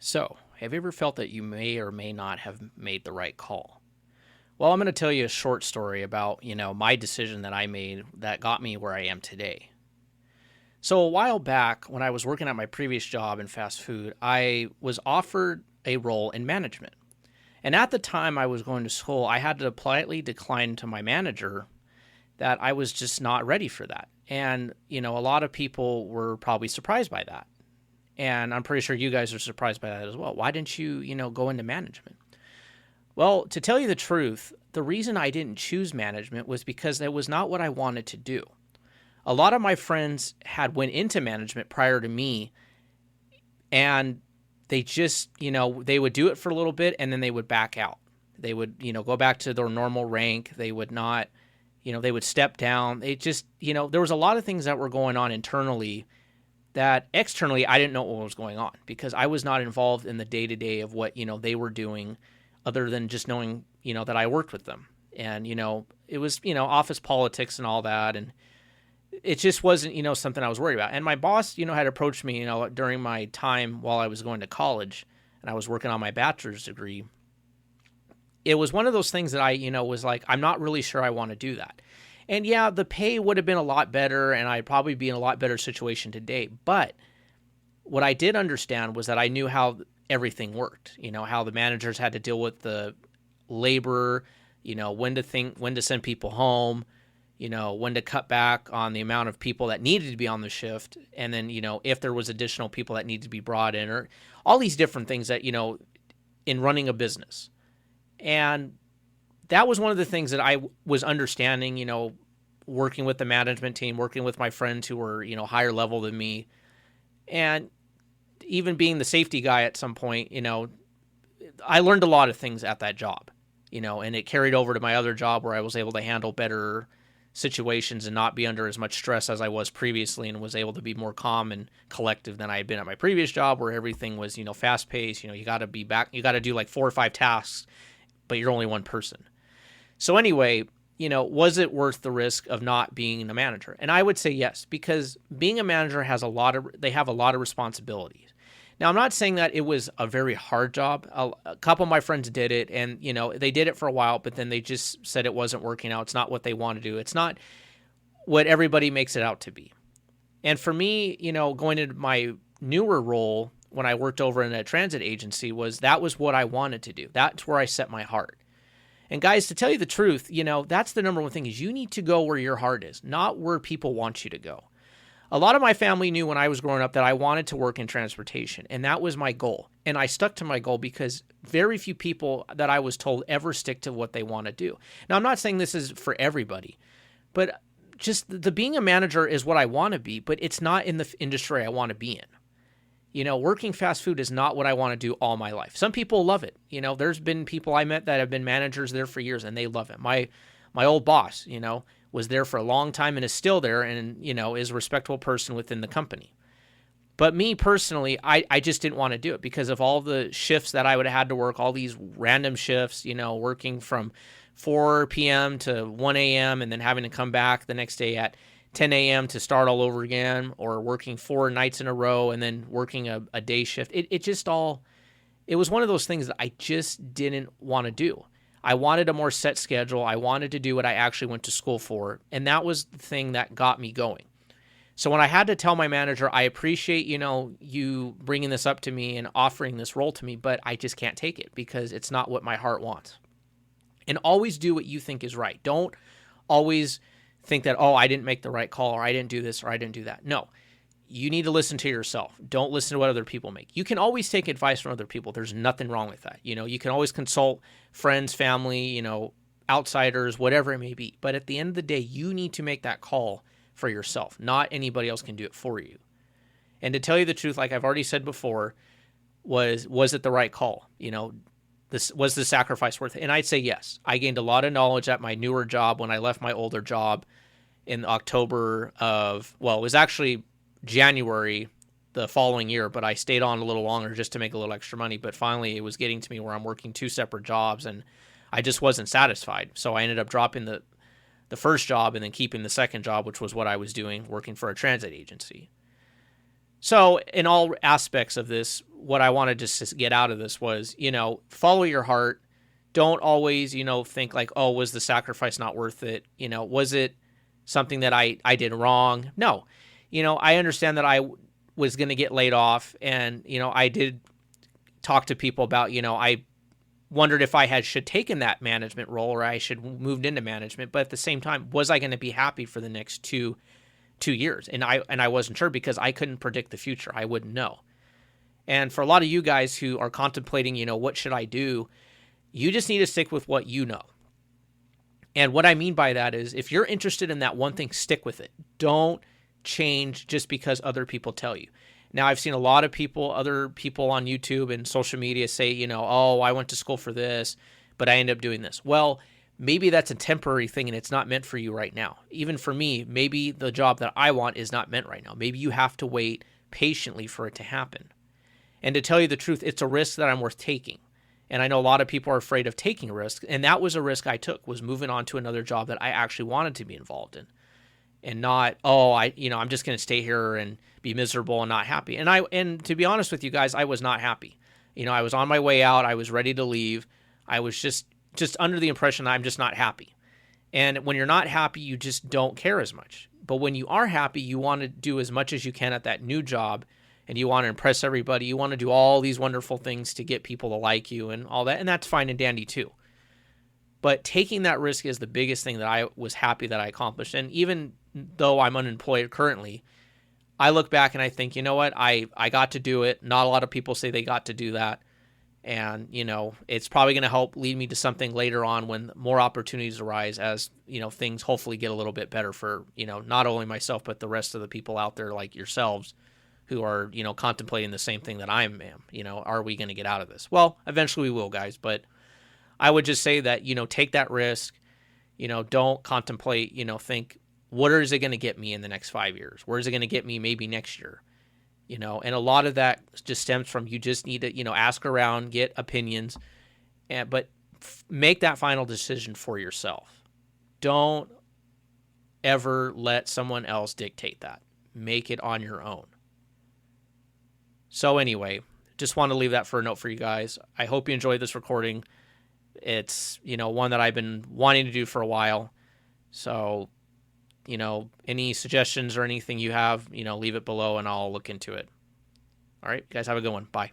So, have you ever felt that you may or may not have made the right call? Well, I'm going to tell you a short story about, my decision that I made that got me where I am today. So, a while back when I was working at my previous job in fast food, I was offered a role in management. And at the time I was going to school, I had to politely decline to my manager that I was just not ready for that. And, a lot of people were probably surprised by that. And I'm pretty sure you guys are surprised by that as well. Why didn't you, go into management? Well, to tell you the truth, the reason I didn't choose management was because that was not what I wanted to do. A lot of my friends had went into management prior to me, and they just, they would do it for a little bit and then they would back out. They would, go back to their normal rank. They would not, they would step down. They just, there was a lot of things that were going on internally that externally I didn't know what was going on because I was not involved in the day-to-day of what, they were doing other than just knowing, that I worked with them. And, it was, office politics and all that. And it just wasn't, something I was worried about. And my boss, had approached me, during my time while I was going to college and I was working on my bachelor's degree. It was one of those things that I, was like, I'm not really sure I want to do that. And yeah, the pay would have been a lot better and I'd probably be in a lot better situation today. But what I did understand was that I knew how everything worked, how the managers had to deal with the labor, when to send people home, when to cut back on the amount of people that needed to be on the shift. And then, if there was additional people that needed to be brought in or all these different things that, in running a business. And that was one of the things that I was understanding, working with the management team, working with my friends who were, higher level than me. And even being the safety guy at some point, I learned a lot of things at that job, and it carried over to my other job where I was able to handle better situations and not be under as much stress as I was previously and was able to be more calm and collective than I had been at my previous job where everything was, fast paced. You got to be back, you got to do like 4 or 5 tasks, but you're only one person. So anyway, was it worth the risk of not being a manager? And I would say yes, because being a manager they have a lot of responsibilities. Now, I'm not saying that it was a very hard job. A couple of my friends did it and, they did it for a while, but then they just said it wasn't working out. It's not what they want to do. It's not what everybody makes it out to be. And for me, going into my newer role when I worked over in a transit agency that was what I wanted to do. That's where I set my heart. And guys, to tell you the truth, that's the number one thing is you need to go where your heart is, not where people want you to go. A lot of my family knew when I was growing up that I wanted to work in transportation, and that was my goal. And I stuck to my goal because very few people that I was told ever stick to what they want to do. Now, I'm not saying this is for everybody, but just the being a manager is what I want to be, but it's not in the industry I want to be in. Working fast food is not what I want to do all my life. Some people love it. There's been people I met that have been managers there for years and they love it. My old boss, was there for a long time and is still there and, is a respectable person within the company. But me personally, I just didn't want to do it because of all the shifts that I would have had to work, all these random shifts, working from 4 p.m. to 1 a.m. and then having to come back the next day at 10 a.m. to start all over again, or working 4 nights in a row and then working a day shift. It was one of those things that I just didn't want to do. I wanted a more set schedule. I wanted to do what I actually went to school for. And that was the thing that got me going. So when I had to tell my manager, I appreciate, you bringing this up to me and offering this role to me, but I just can't take it because it's not what my heart wants. And always do what you think is right. Don't always think that, I didn't make the right call or I didn't do this or I didn't do that. No, you need to listen to yourself. Don't listen to what other people make. You can always take advice from other people. There's nothing wrong with that. You can always consult friends, family, outsiders, whatever it may be. But at the end of the day, you need to make that call for yourself. Not anybody else can do it for you. And to tell you the truth, like I've already said before, was it the right call? Was the sacrifice worth it? And I'd say yes. I gained a lot of knowledge at my newer job when I left my older job in October it was actually January the following year, but I stayed on a little longer just to make a little extra money. But finally, it was getting to me where I'm working 2 separate jobs, and I just wasn't satisfied. So I ended up dropping the first job and then keeping the second job, which was what I was doing, working for a transit agency. So in all aspects of this, what I wanted to get out of this was, follow your heart. Don't always, think like, oh, was the sacrifice not worth it? Was it something that I did wrong? No. I understand that I was going to get laid off, and, I did talk to people about, I wondered if I should taken that management role, or I should moved into management. But at the same time, was I going to be happy for the next 2 years? And I wasn't sure, because I couldn't predict the future. I wouldn't know. And for a lot of you guys who are contemplating, what should I do? You just need to stick with what you know. And what I mean by that is, if you're interested in that one thing, stick with it. Don't change just because other people tell you. Now, I've seen a lot of other people on YouTube and social media say, oh, I went to school for this, but I end up doing this. Well, maybe that's a temporary thing and it's not meant for you right now. Even for me, maybe the job that I want is not meant right now. Maybe you have to wait patiently for it to happen. And to tell you the truth, it's a risk that I'm worth taking. And I know a lot of people are afraid of taking risks. And that was a risk I took, was moving on to another job that I actually wanted to be involved in. And not, I'm just going to stay here and be miserable and not happy. And to be honest with you guys, I was not happy. I was on my way out. I was ready to leave. I was just under the impression I'm just not happy. And when you're not happy, you just don't care as much. But when you are happy, you want to do as much as you can at that new job, and you want to impress everybody. You want to do all these wonderful things to get people to like you and all that. And that's fine and dandy too. But taking that risk is the biggest thing that I was happy that I accomplished. And even though I'm unemployed currently, I look back and I think, you know what? I got to do it. Not a lot of people say they got to do that. And, it's probably going to help lead me to something later on when more opportunities arise, as, things hopefully get a little bit better for, not only myself, but the rest of the people out there like yourselves who are, contemplating the same thing that I am. Are we going to get out of this? Well, eventually we will, guys. But I would just say that, take that risk, don't contemplate, think, what is it going to get me in the next 5 years? Where is it going to get me maybe next year? And a lot of that just stems from, you just need to, ask around, get opinions, but make that final decision for yourself. Don't ever let someone else dictate that. Make it on your own. So anyway, just want to leave that for a note for you guys. I hope you enjoyed this recording. It's, one that I've been wanting to do for a while. So, any suggestions or anything you have, leave it below and I'll look into it. All right, guys, have a good one. Bye.